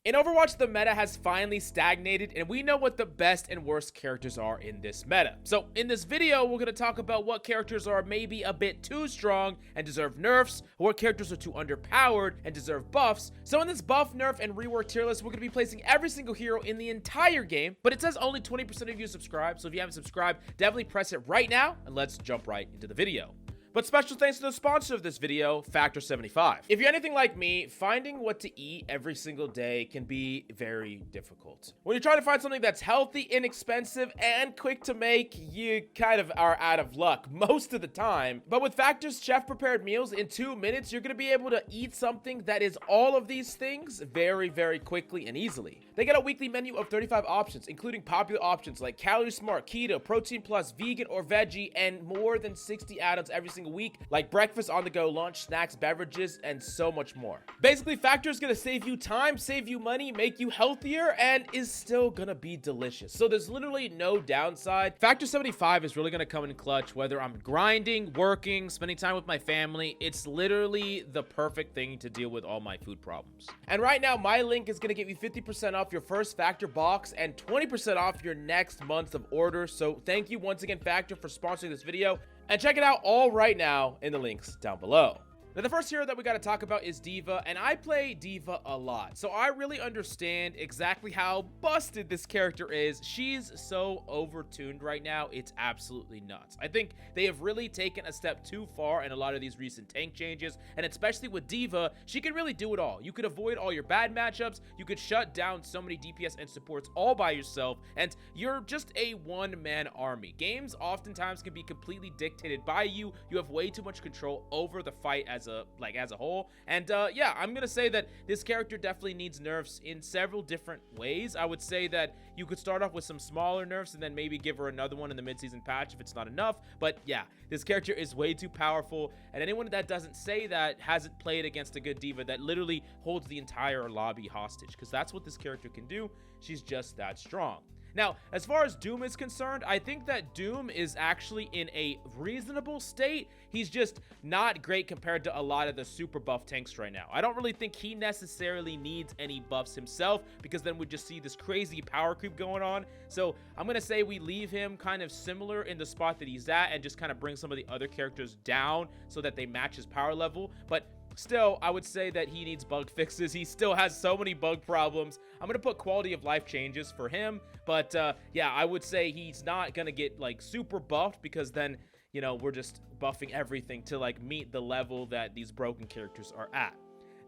In Overwatch, the meta has finally stagnated, and we know what the best and worst characters are in this meta. So in this video, we're going to talk about what characters are maybe a bit too strong and deserve nerfs, or what characters are too underpowered and deserve buffs. So in this buff, nerf, and rework tier list, we're going to be placing every single hero in the entire game, but it says only 20% of you subscribe, so if you haven't subscribed, definitely press it right now, and let's jump right into the video. But special thanks to the sponsor of this video, Factor75. If you're anything like me, finding what to eat every single day can be very difficult. When you're trying to find something that's healthy, inexpensive, and quick to make, you kind of are out of luck most of the time. But with Factor's chef-prepared meals, in 2 minutes, you're going to be able to eat something that is all of these things very, very quickly and easily. They got a weekly menu of 35 options, including popular options like Calorie Smart, Keto, Protein Plus, Vegan, or Veggie, and more than 60 add-ons every single week, like breakfast, on the go, lunch, snacks, beverages, and so much more. Basically, Factor is going to save you time, save you money, make you healthier, and is still going to be delicious. So there's literally no downside. Factor 75 is really going to come in clutch, whether I'm grinding, working, spending time with my family. It's literally the perfect thing to deal with all my food problems. And right now, my link is going to give you 50% off your first Factor box and 20% off your next month of orders. So thank you once again, Factor, for sponsoring this video. And check it out all right now in the links down below. Now, the first hero that we got to talk about is D.Va, and I play D.Va a lot, so I really understand exactly how busted this character is. She's so overtuned right now, it's absolutely nuts. I think they have really taken a step too far in a lot of these recent tank changes, and especially with D.Va, she can really do it all. You could avoid all your bad matchups, you could shut down so many DPS and supports all by yourself, and you're just a one-man army. Games oftentimes can be completely dictated by you. You have way too much control over the fight as a whole. And yeah, I'm gonna say that this character definitely needs nerfs in several different ways. I would say that you could start off with some smaller nerfs and then maybe give her another one in the mid-season patch if it's not enough. But yeah, this character is way too powerful, and anyone that doesn't say that hasn't played against a good D.Va that literally holds the entire lobby hostage, because that's what this character can do. She's just that strong. Now, as far as Doom is concerned, I think that Doom is actually in a reasonable state. He's just not great compared to a lot of the super buff tanks right now. I don't really think he necessarily needs any buffs himself, because then we just see this crazy power creep going on. So I'm going to say we leave him kind of similar in the spot that he's at and just kind of bring some of the other characters down so that they match his power level. But still, I would say that he needs bug fixes. He still has so many bug problems. I'm going to put quality of life changes for him. But yeah, I would say he's not going to get like super buffed, because then, you know, we're just buffing everything to like meet the level that these broken characters are at.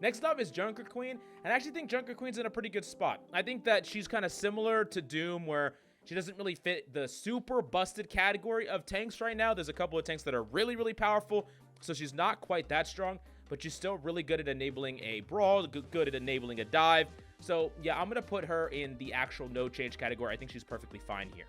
Next up is Junkrat Queen, and I actually think Junkrat Queen's in a pretty good spot. I think that she's kind of similar to Doom, where she doesn't really fit the super busted category of tanks right now. There's a couple of tanks that are really, really powerful, so she's not quite that strong, but she's still really good at enabling a brawl, good at enabling a dive. So yeah, I'm going to put her in the actual no change category. I think she's perfectly fine here.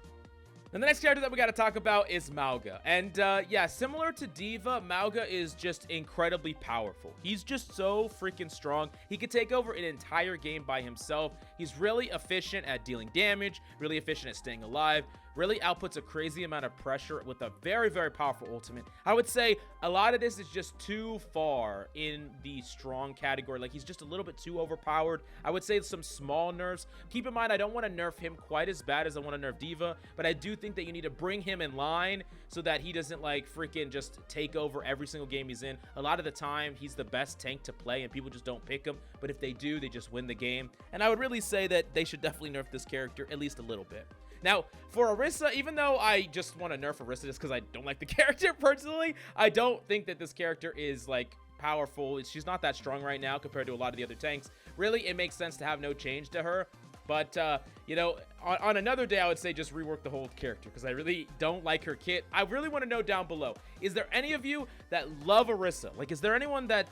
And the next character that we got to talk about is Mauga. And yeah, similar to D.Va, Mauga is just incredibly powerful. He's just so freaking strong. He could take over an entire game by himself. He's really efficient at dealing damage, really efficient at staying alive, really outputs a crazy amount of pressure with a very, very powerful ultimate. I would say a lot of this is just too far in the strong category. Like, he's just a little bit too overpowered. I would say some small nerfs. Keep in mind, I don't want to nerf him quite as bad as I want to nerf D.Va, but I do think that you need to bring him in line so that he doesn't like freaking just take over every single game he's in. A lot of the time, he's the best tank to play and people just don't pick him, but if they do, they just win the game. And I would really say that they should definitely nerf this character at least a little bit. Now, for Orisa, even though I just want to nerf Orisa just because I don't like the character personally, I don't think that this character is, like, powerful. She's not that strong right now compared to a lot of the other tanks. Really, it makes sense to have no change to her. But, you know, on another day, I would say just rework the whole character, because I really don't like her kit. I really want to know down below, is there any of you that love Orisa? Like, is there anyone that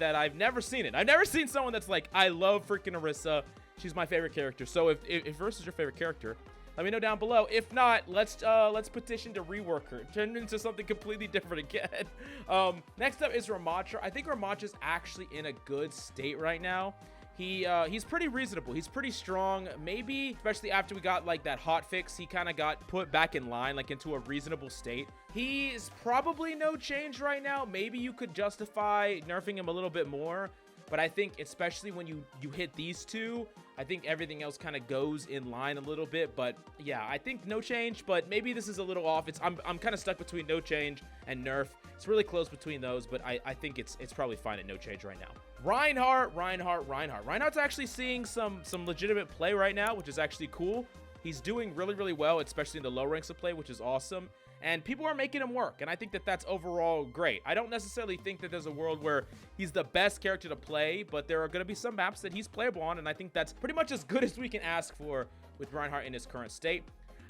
I've never seen it? I've never seen someone that's like, I love freaking Orisa. She's my favorite character. So if Orisa's your favorite character, let me know down below. If not, let's petition to rework her, turn into something completely different again. Next up is Ramattra. I think Ramatra's actually in a good state right now. He's pretty reasonable. He's pretty strong. Maybe, especially after we got like that hot fix, he kind of got put back in line, like into a reasonable state. He's probably no change right now. Maybe you could justify nerfing him a little bit more. But I think especially when you hit these two, I think everything else kind of goes in line a little bit, but yeah, I think no change, but maybe this is a little off. I'm kind of stuck between no change and nerf. It's really close between those, but I think it's probably fine at no change right now. Reinhardt's actually seeing some legitimate play right now, which is actually cool. He's doing really, really well, especially in the low ranks of play, which is awesome. And people are making him work, and I think that that's overall great. I don't necessarily think that there's a world where he's the best character to play, but there are going to be some maps that he's playable on, and I think that's pretty much as good as we can ask for with Reinhardt in his current state.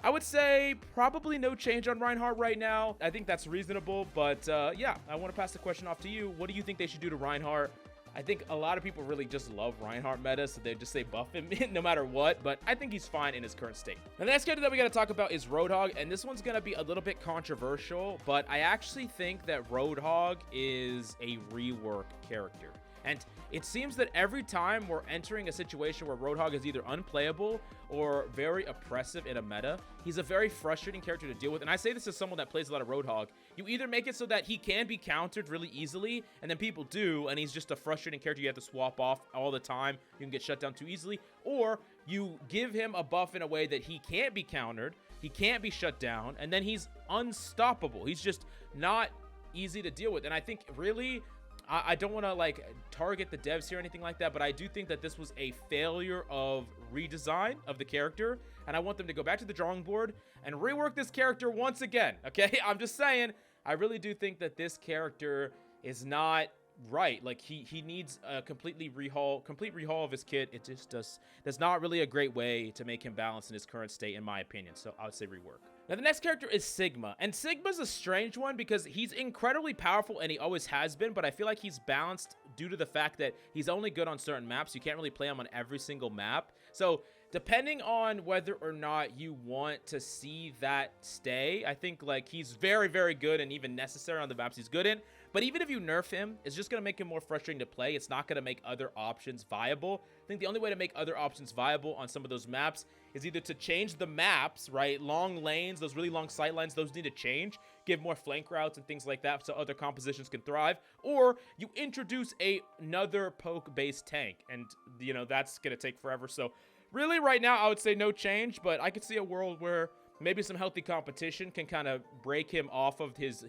I would say probably no change on Reinhardt right now. I think that's reasonable, but yeah, I want to pass the question off to you. What do you think they should do to Reinhardt? I think a lot of people really just love Reinhardt meta, so they just say buff him no matter what, but I think he's fine in his current state. Now, the next character that we got to talk about is Roadhog, and this one's going to be a little bit controversial, but I actually think that Roadhog is a rework character. And it seems that every time we're entering a situation where Roadhog is either unplayable or very oppressive in a meta, he's a very frustrating character to deal with. And I say this as someone that plays a lot of Roadhog. You either make it so that he can be countered really easily, and then people do, and he's just a frustrating character you have to swap off all the time. You can get shut down too easily. Or you give him a buff in a way that he can't be countered, he can't be shut down, and then he's unstoppable. He's just not easy to deal with. And I think really, I don't want to like target the devs here or anything like that, but I do think that this was a failure of redesign of the character, and I want them to go back to the drawing board and rework this character once again. Okay, I'm just saying, I really do think that this character is not right. Like he needs a complete rehaul of his kit. It just that's not really a great way to make him balance in his current state, in my opinion. So I would say rework. Now, the next character is Sigma, and Sigma's a strange one because he's incredibly powerful, and he always has been, but I feel like he's balanced due to the fact that he's only good on certain maps. You can't really play him on every single map. So depending on whether or not you want to see that stay, I think like he's very, very good and even necessary on the maps he's good in. But even if you nerf him, it's just going to make him more frustrating to play. It's not going to make other options viable. I think the only way to make other options viable on some of those maps is either to change the maps, right? Long lanes, those really long sight lines, those need to change. Give more flank routes and things like that so other compositions can thrive. Or you introduce another poke-based tank. And, you know, that's going to take forever. So really right now, I would say no change. But I could see a world where maybe some healthy competition can kind of break him off of his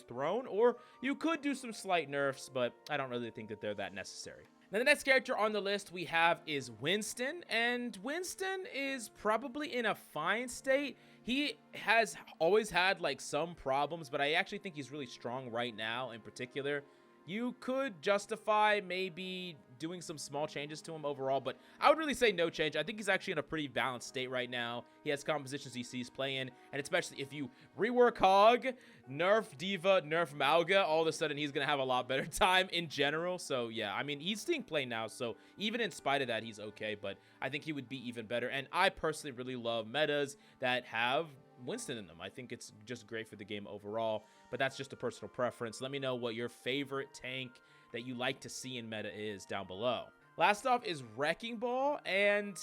throne. Or you could do some slight nerfs, but I don't really think that they're that necessary. Now, the next character on the list we have is Winston, and Winston is probably in a fine state. He has always had like some problems, but I actually think he's really strong right now in particular. You could justify maybe doing some small changes to him overall, but I would really say no change. I think he's actually in a pretty balanced state right now. He has compositions he sees play in, and especially if you rework Hog, nerf D.Va, nerf Mauga, all of a sudden he's going to have a lot better time in general. So yeah, I mean, he's seeing play now, so even in spite of that, he's okay, but I think he would be even better. And I personally really love metas that have Winston in them. I think it's just great for the game overall, but that's just a personal preference. Let me know what your favorite tank that you like to see in meta is down below. Last off is Wrecking Ball, and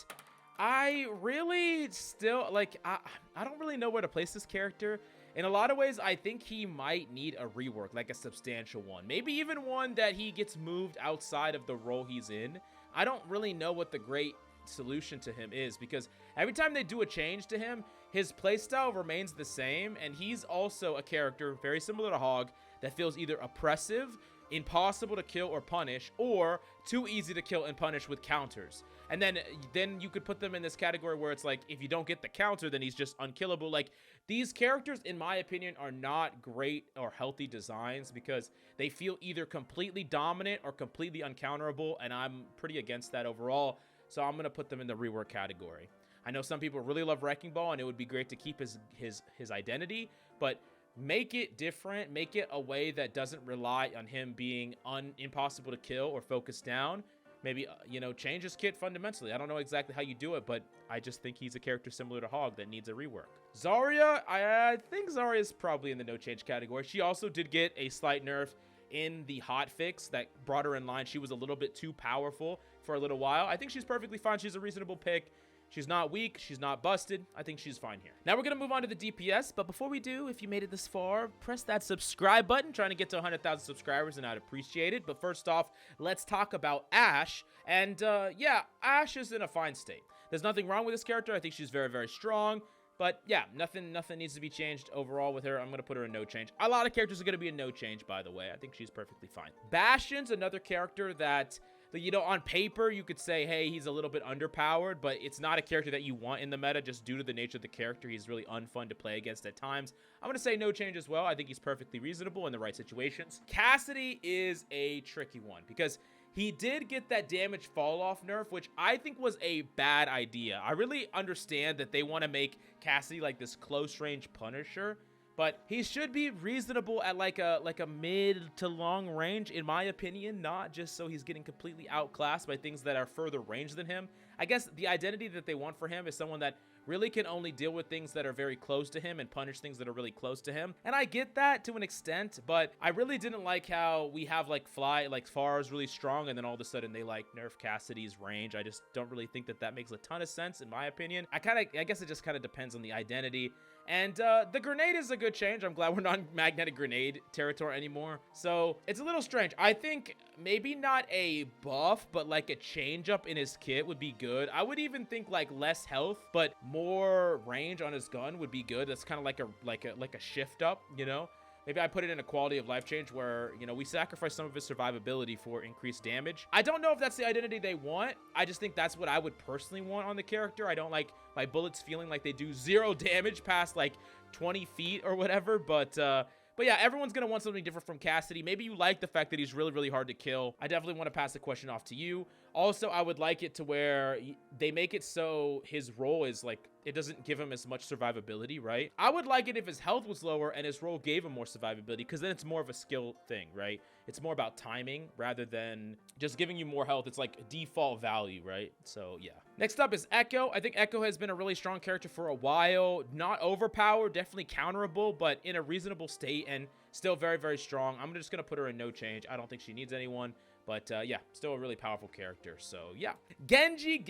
I really still like I don't really know where to place this character. In a lot of ways, I think he might need a rework, like a substantial one, maybe even one that he gets moved outside of the role he's in. I don't really know what the great solution to him is, because every time they do a change to him, his playstyle remains the same, and he's also a character very similar to Hog that feels either oppressive, impossible to kill or punish, or too easy to kill and punish with counters. And then you could put them in this category where it's like, if you don't get the counter, then he's just unkillable. Like, these characters, in my opinion, are not great or healthy designs because they feel either completely dominant or completely uncounterable, and I'm pretty against that overall. So I'm going to put them in the rework category. I know some people really love Wrecking Ball, and it would be great to keep his identity, but make it different. Make it a way that doesn't rely on him being impossible to kill or focus down. Maybe, you know, change his kit fundamentally. I don't know exactly how you do it, but I just think he's a character similar to Hog that needs a rework. Zarya, I think Zarya is probably in the no change category. She also did get a slight nerf in the hotfix that brought her in line. She was a little bit too powerful for a little while. I think she's perfectly fine. She's a reasonable pick. She's not weak. She's not busted. I think she's fine here. Now we're going to move on to the DPS. But before we do, if you made it this far, press that subscribe button. Trying to get to 100,000 subscribers, and I'd appreciate it. But first off, let's talk about Ashe. And yeah, Ashe is in a fine state. There's nothing wrong with this character. I think she's very, very strong. But yeah, nothing needs to be changed overall with her. I'm going to put her in no change. A lot of characters are going to be in no change, by the way. I think she's perfectly fine. Bastion's another character that, you know, on paper, you could say, hey, he's a little bit underpowered, but it's not a character that you want in the meta just due to the nature of the character. He's really unfun to play against at times. I'm going to say no change as well. I think he's perfectly reasonable in the right situations. Cassidy is a tricky one because he did get that damage fall off nerf, which I think was a bad idea. I really understand that they want to make Cassidy like this close range Punisher, but he should be reasonable at like a mid to long range, in my opinion, not just so he's getting completely outclassed by things that are further range than him. I guess the identity that they want for him is someone that really can only deal with things that are very close to him and punish things that are really close to him. And I get that to an extent, but I really didn't like how we have like Pharah is really strong, and then all of a sudden they like nerf Cassidy's range. I just don't really think that makes a ton of sense in my opinion. I guess it just kind of depends on the identity. And the grenade is a good change. I'm glad we're not in magnetic grenade territory anymore. So it's a little strange. I think maybe not a buff, but like a change up in his kit would be good. I would even think like less health, but more range on his gun would be good. That's kind of like a shift up, you know? Maybe I put it in a quality of life change where, you know, we sacrifice some of his survivability for increased damage. I don't know if that's the identity they want. I just think that's what I would personally want on the character. I don't like my bullets feeling like they do 0 damage past like 20 feet or whatever. But yeah, everyone's going to want something different from Cassidy. Maybe you like the fact that he's really, really hard to kill. I definitely want to pass the question off to you. Also, I would like it to where they make it so his role is like, it doesn't give him as much survivability, right? I would like it if his health was lower and his role gave him more survivability, because then it's more of a skill thing, right? It's more about timing rather than just giving you more health. It's like a default value, right? So yeah. Next up is Echo. I think Echo has been a really strong character for a while. Not overpowered, definitely counterable, but in a reasonable state and still very, very strong. I'm just going to put her in no change. I don't think she needs anyone. But yeah, still a really powerful character. So yeah. Genji.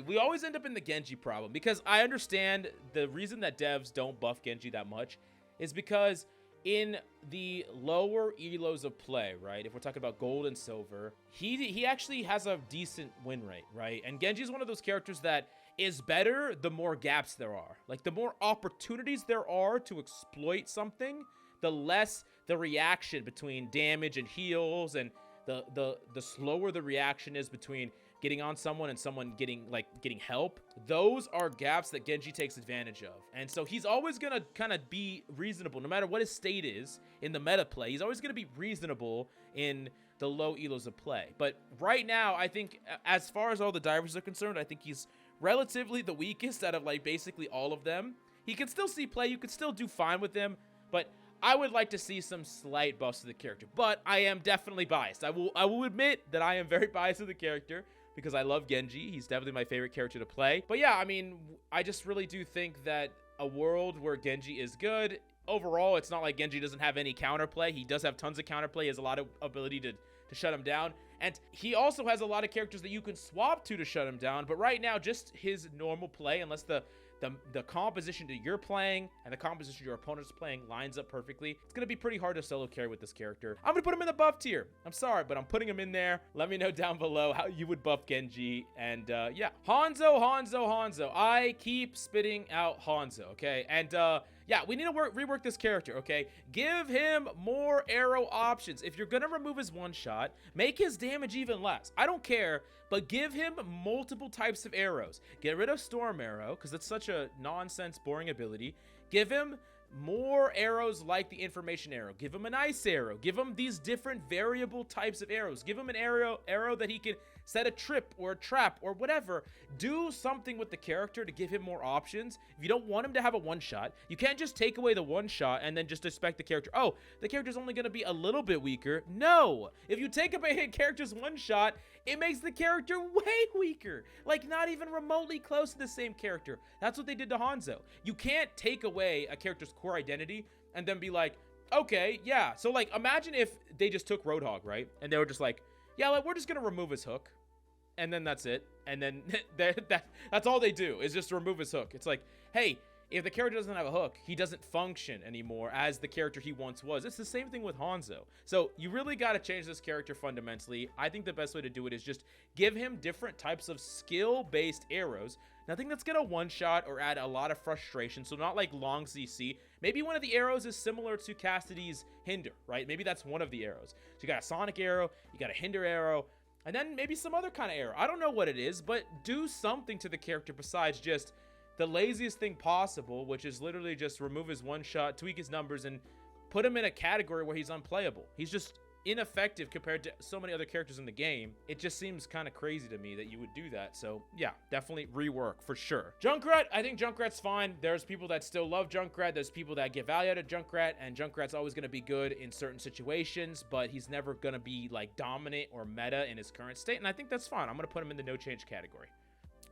We always end up in the Genji problem, because I understand the reason that devs don't buff Genji that much is because in the lower elos of play, right? If we're talking about gold and silver, he actually has a decent win rate, right? And Genji is one of those characters that is better the more gaps there are. Like the more opportunities there are to exploit something, the less the reaction between damage and heals, and the slower the reaction is between getting on someone and someone getting help. Those are gaps that Genji takes advantage of. And so he's always going to kind of be reasonable no matter what his state is in the meta play. He's always going to be reasonable in the low elos of play. But right now, I think as far as all the divers are concerned, I think he's relatively the weakest out of like basically all of them. He can still see play. You can still do fine with him, but I would like to see some slight buffs to the character, but I am definitely biased. I will admit that I am very biased to the character because I love Genji. He's definitely my favorite character to play. But yeah, I mean, I just really do think that a world where Genji is good, overall, it's not like Genji doesn't have any counterplay. He does have tons of counterplay. He has a lot of ability to shut him down. And he also has a lot of characters that you can swap to shut him down. But right now, just his normal play, unless the composition that you're playing and the composition your opponent's playing lines up perfectly, it's going to be pretty hard to solo carry with this character. I'm going to put him in the buff tier. I'm sorry, but I'm putting him in there. Let me know down below how you would buff Genji. And yeah, Hanzo. I keep spitting out Hanzo, okay? And yeah, we need to rework this character, okay? Give him more arrow options. If you're going to remove his one shot, make his damage even less. I don't care, but give him multiple types of arrows. Get rid of Storm Arrow, because it's such a nonsense, boring ability. Give him more arrows like the Information Arrow. Give him an Ice Arrow. Give him these different variable types of arrows. Give him an arrow that he can set a trip or a trap or whatever. Do something with the character to give him more options. If you don't want him to have a one-shot, you can't just take away the one-shot and then just expect the character, oh, the character's only going to be a little bit weaker. No! If you take away a character's one-shot, it makes the character way weaker. Like, not even remotely close to the same character. That's what they did to Hanzo. You can't take away a character's core identity and then be like, okay, yeah. So, like, imagine if they just took Roadhog, right? And they were just like, yeah, like, we're just going to remove his hook. and then that's it. And then that's all they do is just remove his hook. It's like, hey, if the character doesn't have a hook, he doesn't function anymore as the character he once was. It's the same thing with Hanzo. So you really got to change this character fundamentally. I think the best way to do it is just give him different types of skill-based arrows. Nothing that's going to one-shot or add a lot of frustration. So not like long CC. Maybe one of the arrows is similar to Cassidy's Hinder, right? Maybe that's one of the arrows. So you got a Sonic arrow, you got a Hinder arrow, and then maybe some other kind of arrow. I don't know what it is, but do something to the character besides just the laziest thing possible, which is literally just remove his one shot, tweak his numbers, and put him in a category where he's unplayable. He's just ineffective compared to so many other characters in the game. It just seems kind of crazy to me that you would do that. So yeah, definitely rework for sure. Junkrat, I think Junkrat's fine. There's people that still love Junkrat. There's people that get value out of Junkrat, and Junkrat's always going to be good in certain situations, but he's never going to be like dominant or meta in his current state, and I think that's fine. I'm going to put him in the no change category.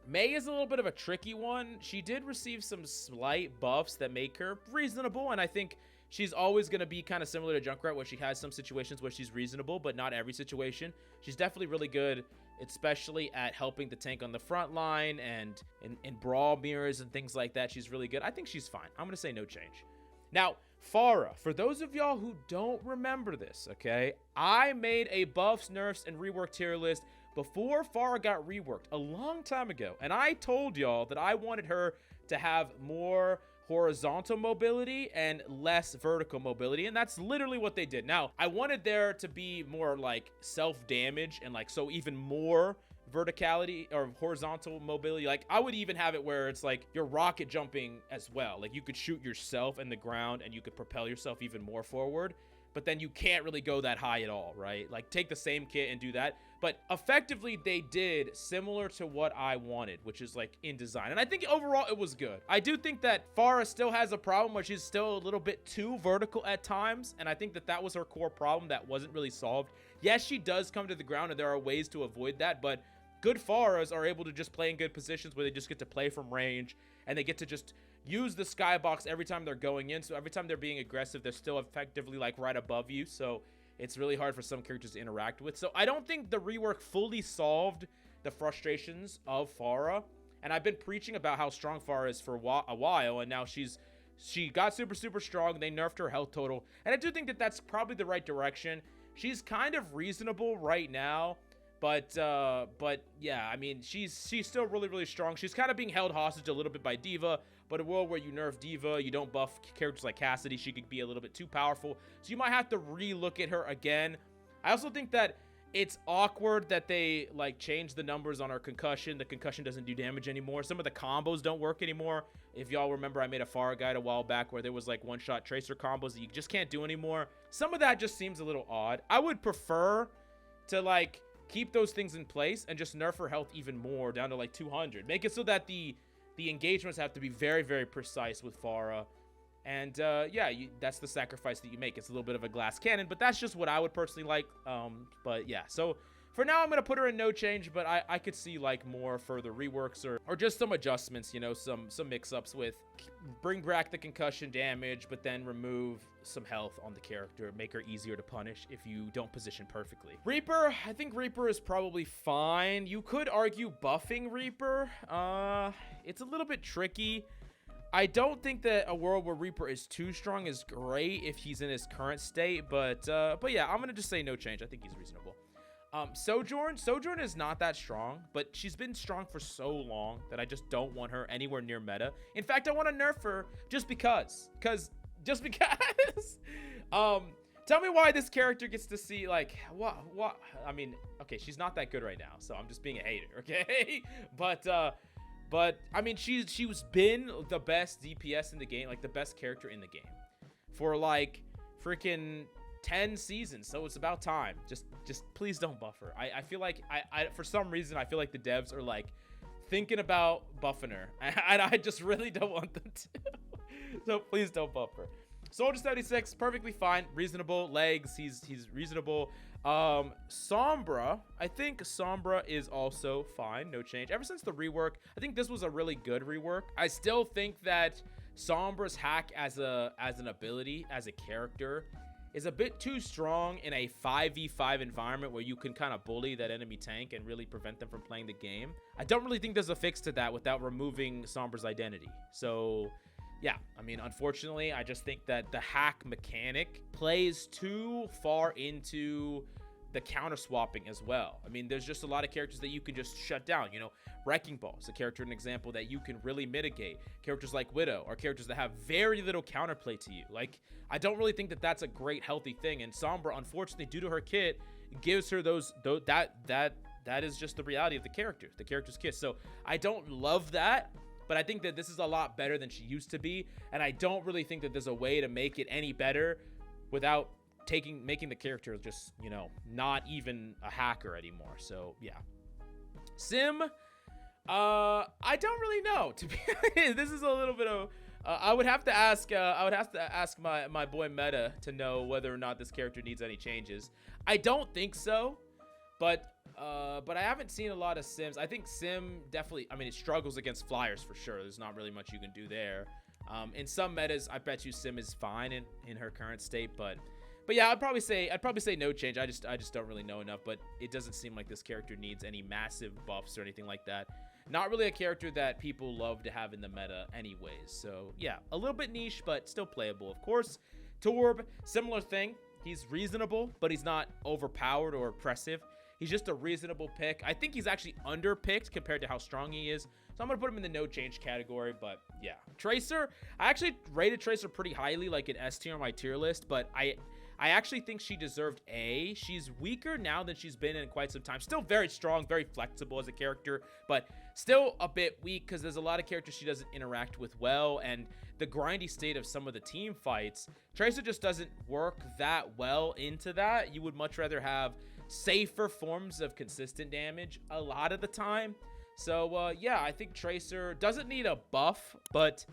Mei is a little bit of a tricky one. She did receive some slight buffs that make her reasonable, and I think she's always going to be kind of similar to Junkrat, where she has some situations where she's reasonable, but not every situation. She's definitely really good, especially at helping the tank on the front line and in brawl mirrors and things like that. She's really good. I think she's fine. I'm going to say no change. Now, Pharah, for those of y'all who don't remember this, okay, I made a buffs, nerfs, and rework tier list before Pharah got reworked a long time ago, and I told y'all that I wanted her to have more horizontal mobility and less vertical mobility, and that's literally what they did. Now, I wanted there to be more like self-damage and like so even more verticality or horizontal mobility. Like I would even have it where it's like you're rocket jumping as well. Like you could shoot yourself in the ground and you could propel yourself even more forward, but then you can't really go that high at all, right? Like take the same kit and do that. But effectively they did similar to what I wanted, which is like in design. And I think overall it was good. I do think that Pharah still has a problem where she's still a little bit too vertical at times. And I think that that was her core problem that wasn't really solved. Yes, she does come to the ground and there are ways to avoid that, but good Pharahs are able to just play in good positions where they just get to play from range and they get to just use the skybox every time they're going in. So every time they're being aggressive, they're still effectively like right above you. So it's really hard for some characters to interact with. So I don't think the rework fully solved the frustrations of Pharah. And I've been preaching about how strong Pharah is for a while. And now she got super, super strong. They nerfed her health total. And I do think that that's probably the right direction. She's kind of reasonable right now. But yeah, I mean, she's still really, really strong. She's kind of being held hostage a little bit by D.Va, but a world where you nerf D.Va, you don't buff characters like Cassidy, she could be a little bit too powerful. So you might have to re-look at her again. I also think that it's awkward that they like changed the numbers on her concussion. The concussion doesn't do damage anymore. Some of the combos don't work anymore. If y'all remember, I made a Pharah guide a while back where there was like one-shot tracer combos that you just can't do anymore. Some of that just seems a little odd. I would prefer to like keep those things in place and just nerf her health even more down to like 200. Make it so that the engagements have to be very, very precise with Pharah. And yeah, that's the sacrifice that you make. It's a little bit of a glass cannon, but that's just what I would personally like. But yeah, so for now I'm gonna put her in no change, but I could see like more further reworks or just some adjustments, you know, some mix-ups with bring back the concussion damage, but then remove some health on the character, make her easier to punish if you don't position perfectly. Reaper, I think Reaper is probably fine. You could argue buffing Reaper. It's a little bit tricky. I don't think that a world where Reaper is too strong is great if he's in his current state, but yeah, I'm gonna just say no change. I think he's reasonable. Sojourn is not that strong, but she's been strong for so long that I just don't want her anywhere near meta. In fact, I want to nerf her just because. Just because. Tell me why this character gets to see like what? I mean, okay, she's not that good right now, so I'm just being a hater, okay? But I mean, she's been the best DPS in the game, like the best character in the game, for like freaking 10 seasons. So it's about time. Just please don't buff her. I feel like I for some reason I feel like the devs are like thinking about buffing her, and I just really don't want them to. So please don't buff her. Soldier 76, perfectly fine, reasonable. Legs, he's reasonable. Sombra, I think Sombra is also fine, no change. Ever since the rework, I think this was a really good rework. I still think that Sombra's hack as an ability, as a character, is a bit too strong in a 5v5 environment where you can kind of bully that enemy tank and really prevent them from playing the game. I don't really think there's a fix to that without removing Sombra's identity. So yeah, I mean, unfortunately, I just think that the hack mechanic plays too far into the counter swapping as well. I mean, there's just a lot of characters that you can just shut down. You know, Wrecking Ball is a character, an example that you can really mitigate. Characters like Widow are characters that have very little counterplay to you. Like, I don't really think that that's a great healthy thing. And Sombra, unfortunately, due to her kit, gives her that is just the reality of the character's kit. So I don't love that, but I think that this is a lot better than she used to be. And I don't really think that there's a way to make it any better without making the character just, you know, not even a hacker anymore. So yeah, Sim, I don't really know, to be honest. This is a little bit of I would have to ask my boy Meta to know whether or not this character needs any changes. I don't think so, but I haven't seen a lot of Sims. I think Sim definitely, I mean, it struggles against flyers for sure. There's not really much you can do there. In some metas, I bet you Sim is fine in her current state, but yeah, I'd probably say no change. I just don't really know enough, but it doesn't seem like this character needs any massive buffs or anything like that. Not really a character that people love to have in the meta anyways. So yeah, a little bit niche, but still playable. Of course, Torb, similar thing. He's reasonable, but he's not overpowered or oppressive. He's just a reasonable pick. I think he's actually underpicked compared to how strong he is. So I'm going to put him in the no change category, but yeah. Tracer, I actually rated Tracer pretty highly, like an S tier on my tier list, but I actually think she deserved A. She's weaker now than she's been in quite some time. Still very strong, very flexible as a character, but still a bit weak because there's a lot of characters she doesn't interact with well, and the grindy state of some of the team fights, Tracer just doesn't work that well into that. You would much rather have safer forms of consistent damage a lot of the time. So yeah, I think Tracer doesn't need a buff, but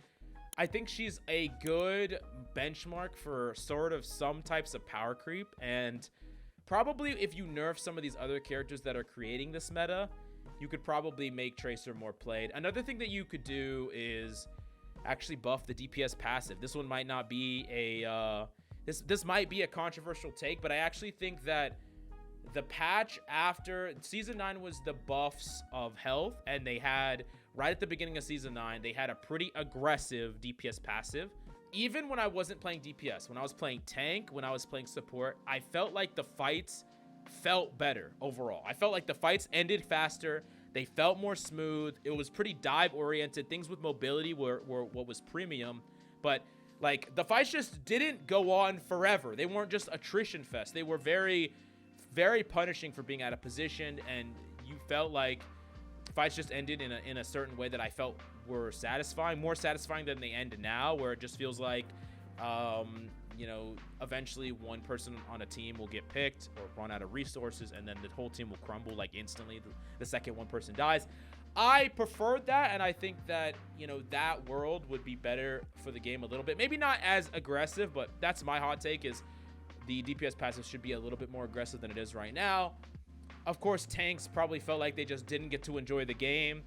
I think she's a good benchmark for sort of some types of power creep. And probably if you nerf some of these other characters that are creating this meta, you could probably make Tracer more played. Another thing that you could do is actually buff the DPS passive. This one might not be a this might be a controversial take, but I actually think that the patch after Season 9 was the buffs of health, and they had, right at the beginning of Season 9, they had a pretty aggressive DPS passive. Even when I wasn't playing DPS, when I was playing tank, when I was playing support, I felt like the fights felt better overall. I felt like the fights ended faster. They felt more smooth. It was pretty dive oriented. Things with mobility were what was premium, but like the fights just didn't go on forever. They weren't just attrition fest. They were very, very punishing for being out of position, and you felt like fights just ended in a certain way that I felt were satisfying, more satisfying than they end now, where it just feels like you know, eventually one person on a team will get picked or run out of resources, and then the whole team will crumble like instantly the second one person dies. I preferred that, and I think that, you know, that world would be better for the game a little bit. Maybe not as aggressive, but that's my hot take, is the DPS passive should be a little bit more aggressive than it is right now. Of course, tanks probably felt like they just didn't get to enjoy the game,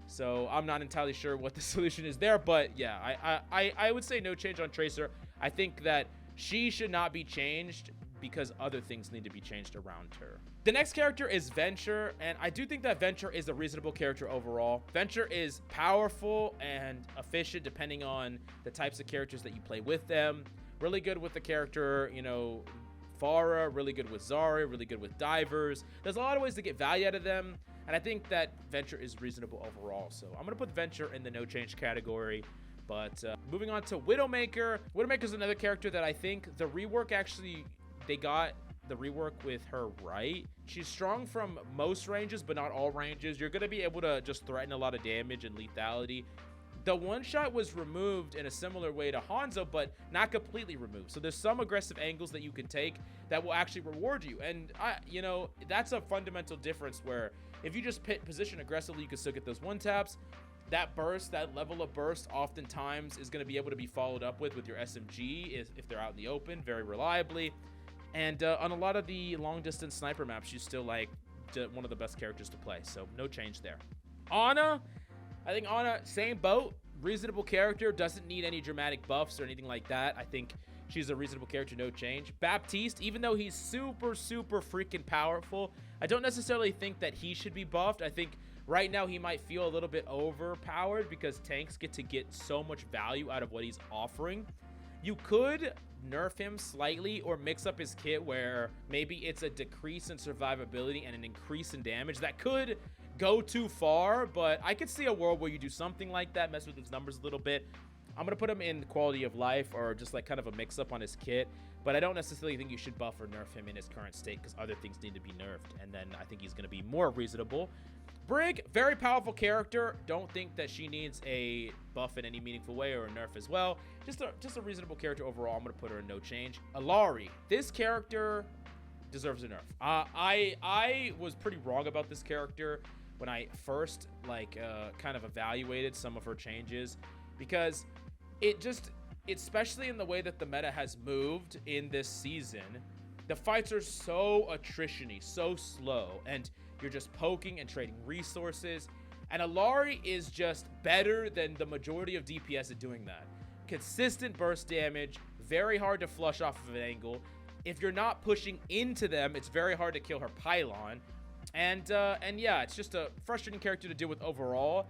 so I'm not entirely sure what the solution is there. But yeah, I would say no change on Tracer. I think that she should not be changed because other things need to be changed around her. The next character is Venture, and I do think that Venture is a reasonable character overall. Venture is powerful and efficient depending on the types of characters that you play with them. Really good with the character, you know, Pharah, really good with Zarya, really good with divers. There's a lot of ways to get value out of them, and I think that Venture is reasonable overall. So I'm going to put Venture in the no change category. But moving on to Widowmaker. Widowmaker is another character that I think the rework actually, they got the rework with her right. She's strong from most ranges, but not all ranges. You're going to be able to just threaten a lot of damage and lethality. The one shot was removed in a similar way to Hanzo, but not completely removed. So there's some aggressive angles that you can take that will actually reward you. And you know, that's a fundamental difference where if you just position aggressively, you can still get those one taps. That burst, that level of burst, oftentimes is going to be able to be followed up with your SMG if they're out in the open very reliably. And on a lot of the long distance sniper maps, she's still like one of the best characters to play. So no change there. Ana, I think Ana, same boat, reasonable character, doesn't need any dramatic buffs or anything like that. I think she's a reasonable character, no change. Baptiste, even though he's super freaking powerful, I don't necessarily think that he should be buffed. I think right now he might feel a little bit overpowered because tanks get to get so much value out of what he's offering. You could nerf him slightly or mix up his kit where maybe it's a decrease in survivability and an increase in damage. That could go too far, but I could see a world where you do something like that, mess with his numbers a little bit. I'm going to put him in quality of life or just like kind of a mix up on his kit, but I don't necessarily think you should buff or nerf him in his current state because other things need to be nerfed, and then I think he's going to be more reasonable. Brig, very powerful character. Don't think that she needs a buff in any meaningful way or a nerf as well. Just a reasonable character overall. I'm going to put her in no change. Illari, this character deserves a nerf. I was pretty wrong about this character when I first kind of evaluated some of her changes, because especially in the way that the meta has moved in this season, the fights are so attrition-y, so slow, and you're just poking and trading resources. And Illari is just better than the majority of DPS at doing that. Consistent burst damage, very hard to flush off of an angle. If you're not pushing into them, it's very hard to kill her pylon. And yeah, it's just a frustrating character to deal with overall.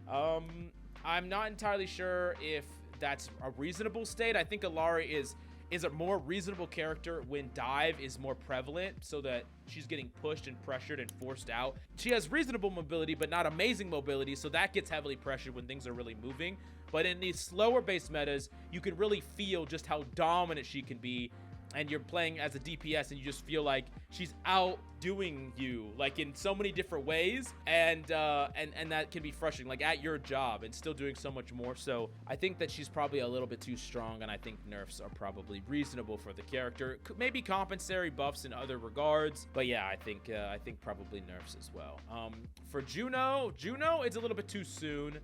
I'm not entirely sure if that's a reasonable state. I think Illari is a more reasonable character when dive is more prevalent, so that she's getting pushed and pressured and forced out. She has reasonable mobility, but not amazing mobility, so that gets heavily pressured when things are really moving. But in these slower based metas, you can really feel just how dominant she can be, and you're playing as a DPS and you just feel like she's outdoing you like in so many different ways, and that can be frustrating, like at your job, and still doing so much more. So I think that she's probably a little bit too strong, and I think nerfs are probably reasonable for the character. Maybe compensatory buffs in other regards, but yeah, I think probably nerfs as well. For Juno, it's a little bit too soon.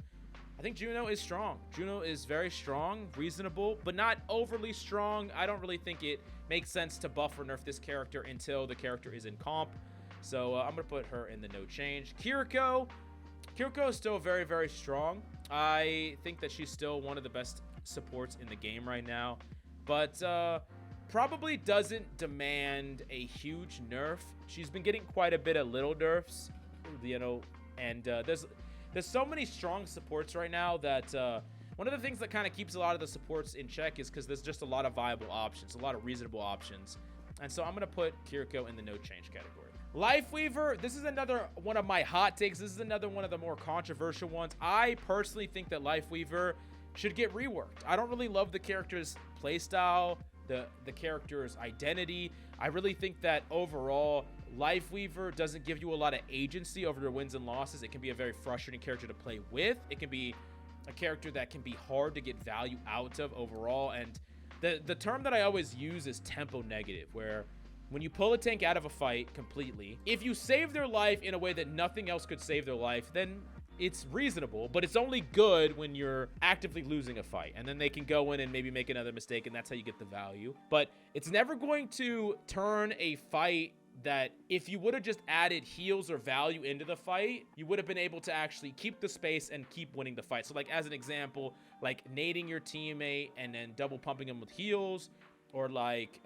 I think Juno is strong. Juno is very strong, reasonable, but not overly strong. I don't really think it makes sense to buff or nerf this character until the character is in comp. So I'm going to put her in the no change. Kiriko is still very strong. I think that she's still one of the best supports in the game right now, but probably doesn't demand a huge nerf. She's been getting quite a bit of little nerfs, you know, and there's so many strong supports right now that one of the things that kind of keeps a lot of the supports in check is because there's just a lot of viable options, a lot of reasonable options. And so I'm going to put Kiriko in the no change category. Lifeweaver, this is another one of my hot takes. This is another one of the more controversial ones. I personally think that Lifeweaver should get reworked. I don't really love the character's playstyle, the character's identity. I really think that overall, Lifeweaver doesn't give you a lot of agency over your wins and losses. It can be a very frustrating character to play with. It can be a character that can be hard to get value out of overall. And the term that I always use is tempo negative, where when you pull a tank out of a fight completely, if you save their life in a way that nothing else could save their life, then it's reasonable, but it's only good when you're actively losing a fight, and then they can go in and maybe make another mistake, and that's how you get the value. But it's never going to turn a fight that if you would have just added heals or value into the fight, you would have been able to actually keep the space and keep winning the fight. So like as an example, like nading your teammate and then double pumping them with heals, or like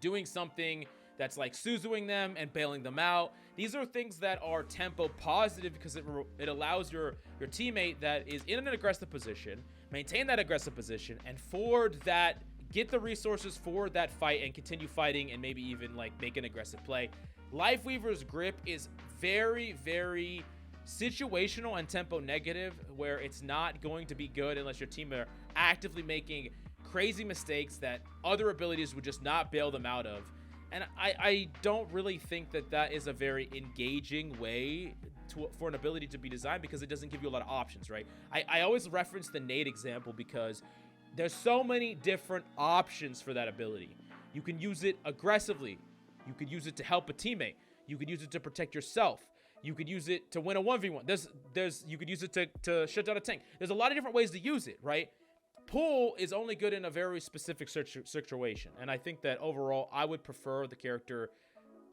doing something that's like Suzuing them and bailing them out. These are things that are tempo positive because it allows your teammate that is in an aggressive position, maintain that aggressive position, and forward that, get the resources for that fight and continue fighting, and maybe even like make an aggressive play. Lifeweaver's grip is very situational and tempo negative, where it's not going to be good unless your team are actively making crazy mistakes that other abilities would just not bail them out of. And I don't really think that that is a very engaging way for an ability to be designed, because it doesn't give you a lot of options, right? I always reference the nade example because there's so many different options for that ability. You can use it aggressively. You could use it to help a teammate. You could use it to protect yourself. You could use it to win a 1v1. You could use it to shut down a tank. There's a lot of different ways to use it, right? Pull is only good in a very specific situation, and I think that overall I would prefer the character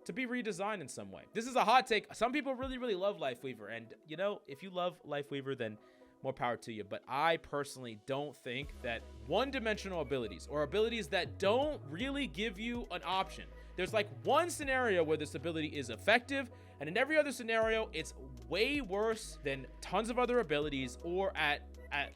to be redesigned in some way. This is a hot take. Some people really love Lifeweaver, and you know, if you love Lifeweaver, then more power to you. But I personally don't think that one-dimensional abilities, or abilities that don't really give you an option. There's like one scenario where this ability is effective, and in every other scenario, it's way worse than tons of other abilities, or at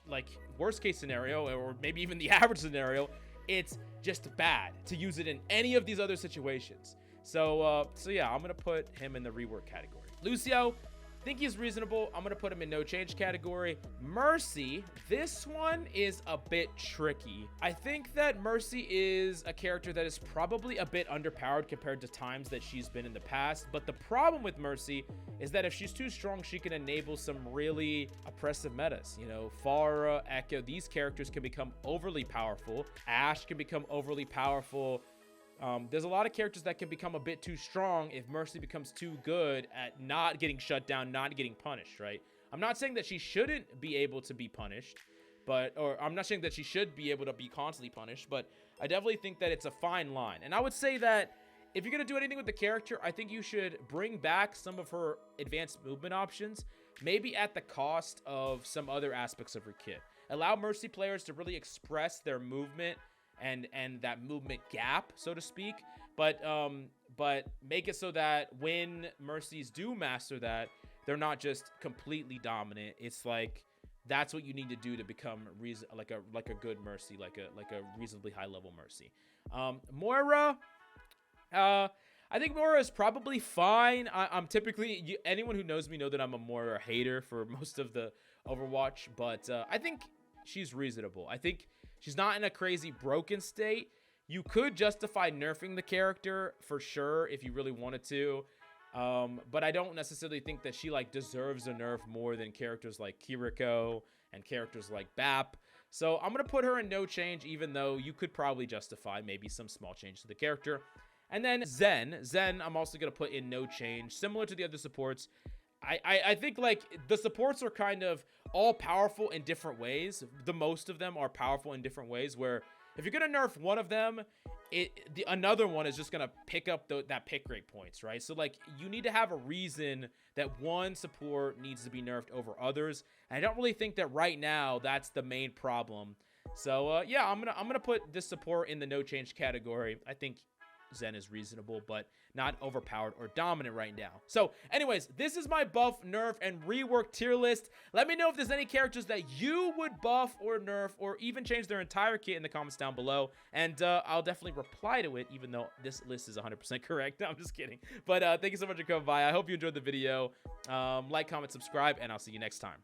like worst case scenario, or maybe even the average scenario, it's just bad to use it in any of these other situations. So yeah, I'm gonna put him in the rework category. Lucio, think he's reasonable. I'm gonna put him in no change category. Mercy, this one is a bit tricky. I think that Mercy is a character that is probably a bit underpowered compared to times that she's been in the past. But the problem with Mercy is that if she's too strong, she can enable some really oppressive metas. You know, Pharah, Echo, these characters can become overly powerful. Ashe can become overly powerful. There's a lot of characters that can become a bit too strong if Mercy becomes too good at not getting shut down, not getting punished, right? I'm not saying that she shouldn't be able to be punished, or I'm not saying that she should be able to be constantly punished, but I definitely think that it's a fine line. And I would say that if you're going to do anything with the character, I think you should bring back some of her advanced movement options, maybe at the cost of some other aspects of her kit. Allow Mercy players to really express their movement and that movement gap, so to speak, but make it so that when Mercies do master that, they're not just completely dominant. It's like that's what you need to do to become like a good Mercy, like a reasonably high level Mercy. Moira, I think Moira is probably fine. I'm typically, anyone who knows me know that I'm a Moira hater for most of the Overwatch, but I think she's reasonable. I think she's not in a crazy broken state. You could justify nerfing the character for sure if you really wanted to. But I don't necessarily think that she like deserves a nerf more than characters like Kiriko and characters like Bap. So I'm going to put her in no change, even though you could probably justify maybe some small change to the character. And then Zen, I'm also going to put in no change, similar to the other supports. I think like the supports are kind of all powerful in different ways. The most of them are powerful in different ways, where if you're gonna nerf one of them, another one is just gonna pick up that pick rate points, right? So like you need to have a reason that one support needs to be nerfed over others. And I don't really think that right now that's the main problem. So yeah, I'm gonna put this support in the no change category. I think Zen is reasonable, but not overpowered or dominant right now. So anyways, this is my buff, nerf, and rework tier list. Let me know if there's any characters that you would buff or nerf or even change their entire kit in the comments down below, and I'll definitely reply to it, even though this list is 100% correct. No, I'm just kidding. But thank you so much for coming by. I hope you enjoyed the video. Like, comment, subscribe, and I'll see you next time.